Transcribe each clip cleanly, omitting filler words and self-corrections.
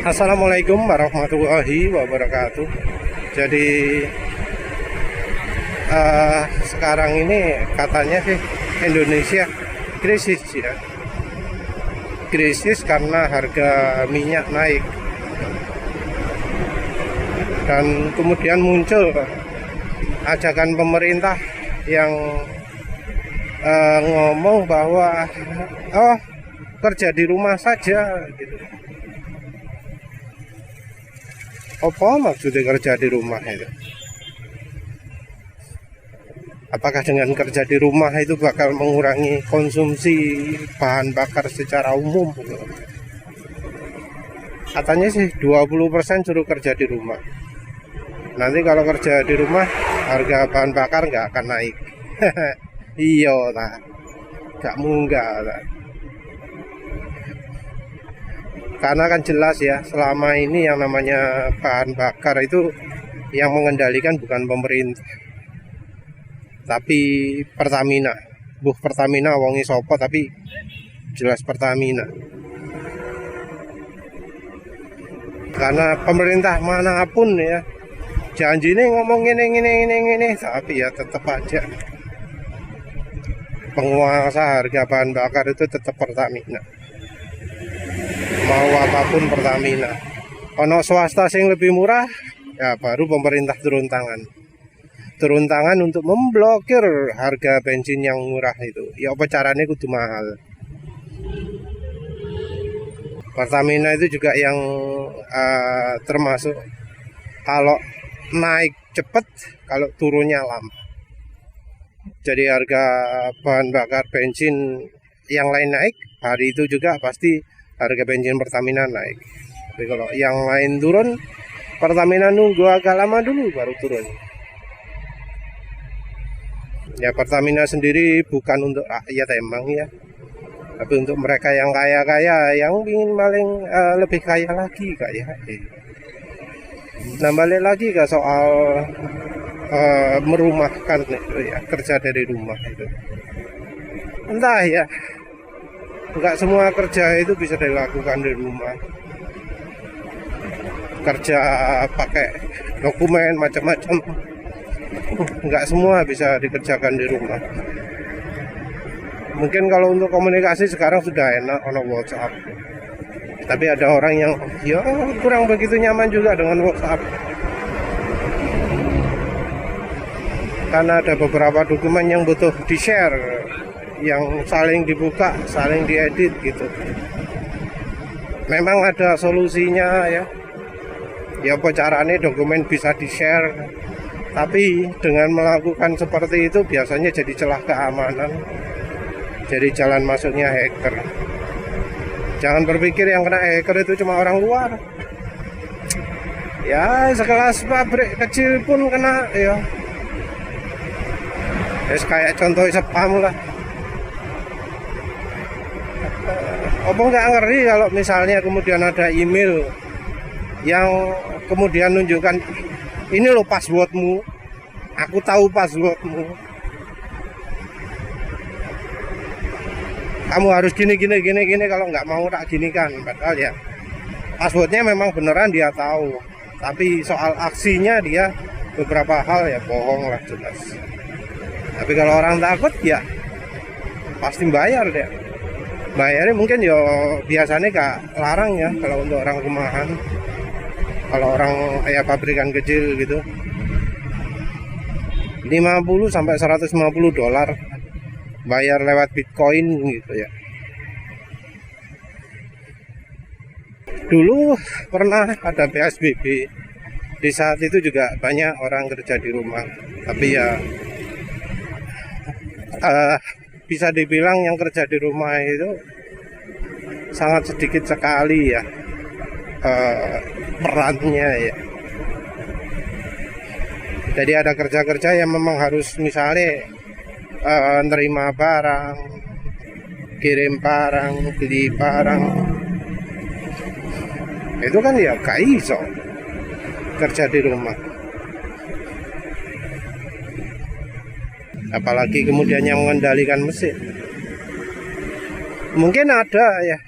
Assalamualaikum warahmatullahi wabarakatuh. Jadi sekarang ini katanya sih Indonesia krisis ya. Krisis karena harga minyak naik. Dan kemudian muncul ajakan pemerintah yang ngomong bahwa kerja di rumah saja gitu. Apa maksudnya kerja di rumah itu? Apakah dengan kerja di rumah itu bakal mengurangi konsumsi bahan bakar secara umum? Katanya sih 20% suruh kerja di rumah. Nanti kalau kerja di rumah harga bahan bakar nggak akan naik. Iya lah, nggak munggah lah. Karena kan jelas ya, selama ini yang namanya bahan bakar itu yang mengendalikan bukan pemerintah, tapi Pertamina. Pertamina wongi sopo, tapi jelas Pertamina. Karena pemerintah manapun ya, janji ini ngomong ini, tapi ya tetap aja penguasa harga bahan bakar itu tetap Pertamina. Mau apapun Pertamina. Ono swasta sing lebih murah, ya baru pemerintah turun tangan. Turun tangan untuk memblokir harga bensin yang murah itu. Ya apa caranya kudu mahal. Pertamina itu juga yang termasuk kalau naik cepat, kalau turunnya lama. Jadi harga bahan bakar bensin yang lain naik, hari itu juga pasti harga bensin Pertamina naik. Tapi kalau yang lain turun, Pertamina nunggu agak lama dulu baru turun. Ya Pertamina sendiri bukan untuk rakyat emang ya, tapi untuk mereka yang kaya-kaya, yang ingin paling lebih kaya lagi kayak. Nah balik lagi ke soal merumahkan itu ya, kerja dari rumah itu. Entah ya, enggak semua kerja itu bisa dilakukan di rumah. Kerja pakai dokumen macam-macam, enggak semua bisa dikerjakan di rumah. Mungkin kalau untuk komunikasi sekarang sudah enak ono WhatsApp. Tapi ada orang yang ya kurang begitu nyaman juga dengan WhatsApp. Karena ada beberapa dokumen yang butuh di-share, yang saling dibuka, saling diedit gitu. Memang ada solusinya ya. Ya apa caranya dokumen bisa di-share. Tapi dengan melakukan seperti itu biasanya jadi celah keamanan. Jadi jalan masuknya hacker. Jangan berpikir yang kena hacker itu cuma orang luar. Ya sekelas pabrik kecil pun kena ya. Kayak contoh spam lah. Apa nggak ngeri kalau misalnya kemudian ada email yang kemudian nunjukkan ini loh passwordmu, aku tahu passwordmu, kamu harus gini kalau nggak mau tak ginikan. Padahal ya passwordnya memang beneran dia tahu, tapi soal aksinya dia beberapa hal ya bohong lah jelas. Tapi kalau orang takut ya pasti bayar deh. Bayarnya mungkin ya biasanya gak larang ya kalau untuk orang rumahan. Kalau orang kayak pabrikan kecil gitu 50 sampai 150 dolar bayar lewat Bitcoin gitu ya. Dulu pernah ada PSBB. Di saat itu juga banyak orang kerja di rumah. Tapi ya bisa dibilang yang kerja di rumah itu sangat sedikit sekali ya perannya ya. Jadi ada kerja-kerja yang memang harus misalnya nerima barang, kirim barang, beli barang. Itu kan ya gak iso kerja di rumah. Apalagi kemudian yang mengendalikan mesin. Mungkin ada ya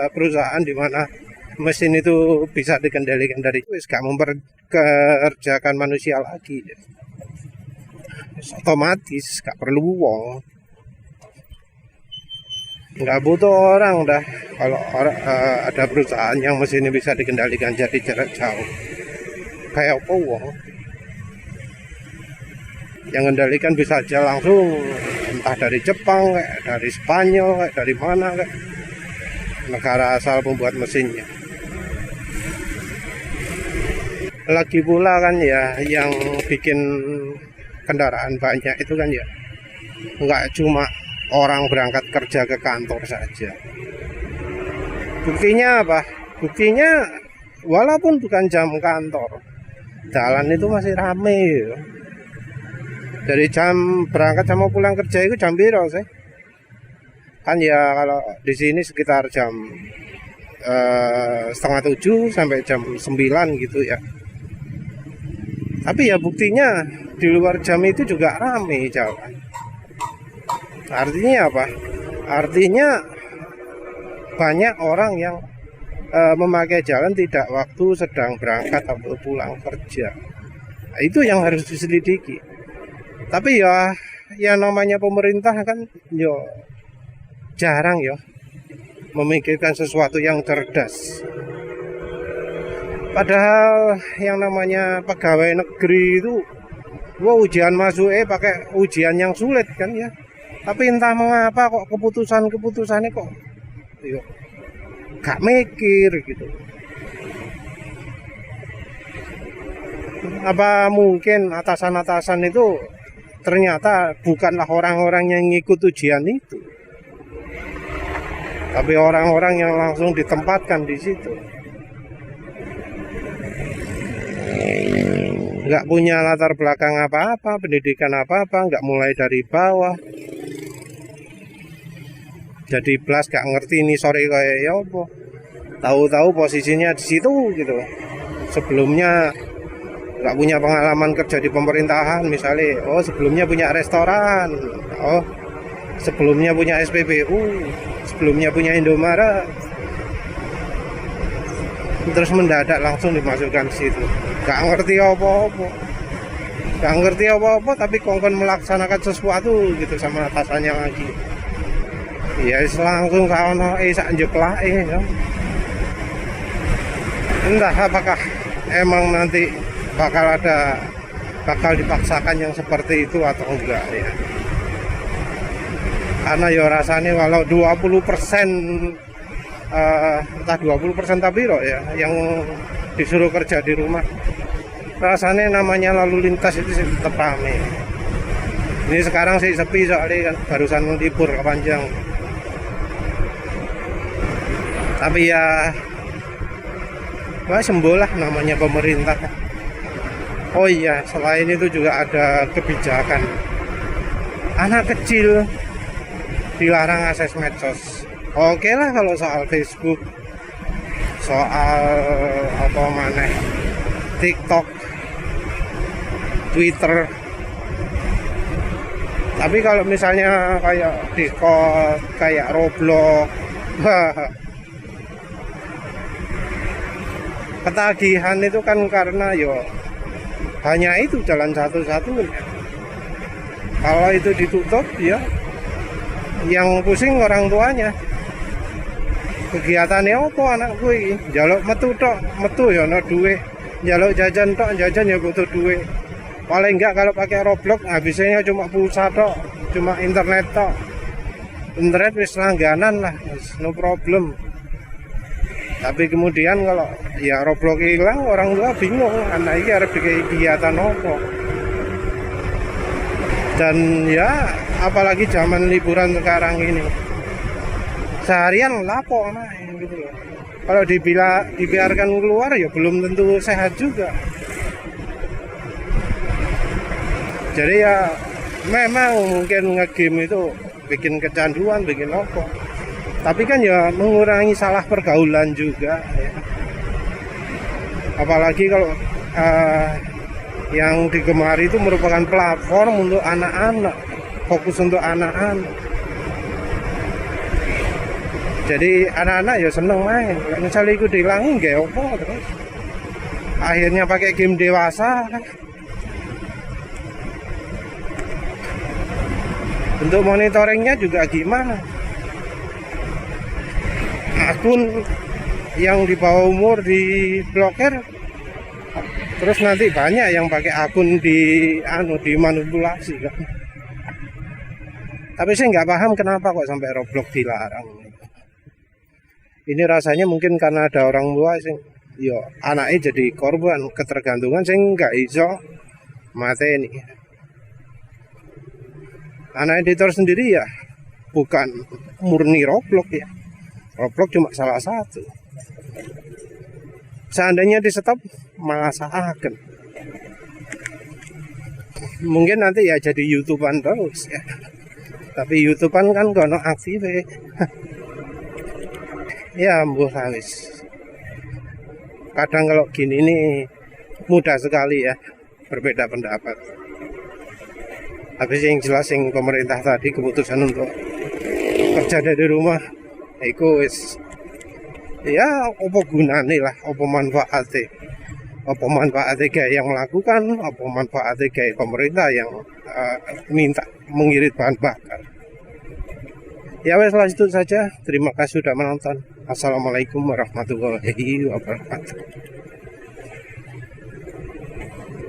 perusahaan di mana mesin itu bisa dikendalikan dari wis gak memperkerjakan manusia lagi. Otomatis gak perlu wong, nggak butuh orang dah. Kalau ada perusahaan yang mesinnya bisa dikendalikan jadi jarak jauh, kayak apa wong yang kendalikan bisa aja langsung, entah dari Jepang, kayak dari Spanyol, kayak dari mana, kayak negara asal pembuat mesinnya. Lagi pula kan ya, yang bikin kendaraan banyak itu kan ya nggak cuma orang berangkat kerja ke kantor saja. Buktinya apa? Buktinya walaupun bukan jam kantor, jalan itu masih rame. Dari jam berangkat sama pulang kerja itu jam piro sih? Kan ya kalau di sini sekitar jam 6:30 sampai jam 9 gitu ya. Tapi ya buktinya di luar jam itu juga rame jalan. Artinya apa? Artinya banyak orang yang memakai jalan tidak waktu sedang berangkat atau pulang kerja. Nah, itu yang harus diselidiki. Tapi ya namanya pemerintah kan yo jarang ya memikirkan sesuatu yang cerdas. Padahal yang namanya pegawai negeri itu ujian masuk pakai ujian yang sulit kan ya. Tapi entah mengapa kok keputusannya kok yuk, gak mikir gitu. Apa mungkin atasan-atasan itu ternyata bukanlah orang-orang yang ngikut ujian itu, tapi orang-orang yang langsung ditempatkan di situ. Nggak punya latar belakang apa-apa, pendidikan apa-apa, nggak mulai dari bawah. Jadi blas gak ngerti ini sore kayak ya apa. Tahu-tahu posisinya di situ gitu. Sebelumnya nggak punya pengalaman kerja di pemerintahan, misalnya sebelumnya punya restoran, sebelumnya punya SPBU, sebelumnya punya Indomaret, terus mendadak langsung dimasukkan situ. Gak ngerti apa-apa, tapi kongkon melaksanakan sesuatu gitu sama atasannya lagi. Ya langsung kawan sak njeklak ya. Entah apakah emang nanti bakal dipaksakan yang seperti itu atau enggak ya. Karena ya rasanya walau 20% entah 20% tapi ya yang disuruh kerja di rumah, rasanya namanya lalu lintas itu tetap ramai. Ini sekarang sih sepi soalnya kan barusan libur panjang. Tapi ya sembolah namanya pemerintah. Oh iya, selain itu juga ada kebijakan anak kecil dilarang akses medsos. Oke lah kalau soal Facebook, soal apa maneh, TikTok, Twitter. Tapi kalau misalnya kayak Discord, kayak Roblox, ketagihan itu kan karena hanya itu jalan satu-satunya. Kalau itu ditutup ya yang pusing orang tuanya. Kegiatannya apa anak gue njaluk metu ya ono duit, njaluk jajan ya butuh duit. Paling enggak kalau pakai Roblox habisnya cuma pulsa tok, cuma internet tok. Internet wis langganan lah, no problem. Tapi kemudian kalau ya Roblox hilang, orang tua bingung anak ini harus bikin kegiatan apa. Dan ya apalagi zaman liburan sekarang ini, seharian lapo gitu loh. Kalau dibiarkan keluar ya belum tentu sehat juga. Jadi ya memang mungkin nge-game itu bikin kecanduan, bikin apa. Tapi kan ya mengurangi salah pergaulan juga ya. Apalagi kalau yang digemari itu merupakan platform untuk anak-anak, fokus untuk anak-anak. Jadi anak-anak ya seneng main. Misalnya ikut dihilangi nggak apa terus. Akhirnya pakai game dewasa. Untuk monitoringnya juga gimana? Akun yang di bawah umur diblokir, terus nanti banyak yang pakai akun dimanipulasi kan. Tapi saya nggak paham kenapa kok sampai Roblox dilarang. Ini rasanya mungkin karena ada orang tua sing yo anaknya jadi korban ketergantungan sing nggak iso mateni. Anak editor sendiri ya bukan murni Roblox ya. Roblox cuma salah satu. Seandainya di stop malah akan. Mungkin nanti ya jadi YouTubean terus ya. Tapi YouTubean kan kono aktif. Ya mbuh wis. Kadang kalau gini nih mudah sekali ya berbeda pendapat. Tapi yang jelas yang pemerintah tadi keputusan untuk kerja dari rumah itu wis ya apa gunane lah, apa manfaatnya. Apa manfaatnya kayak yang melakukan, apa manfaatnya kayak pemerintah yang minta mengirit bahan bakar. Ya wes lah itu saja. Terima kasih sudah menonton. Assalamualaikum warahmatullahi wabarakatuh.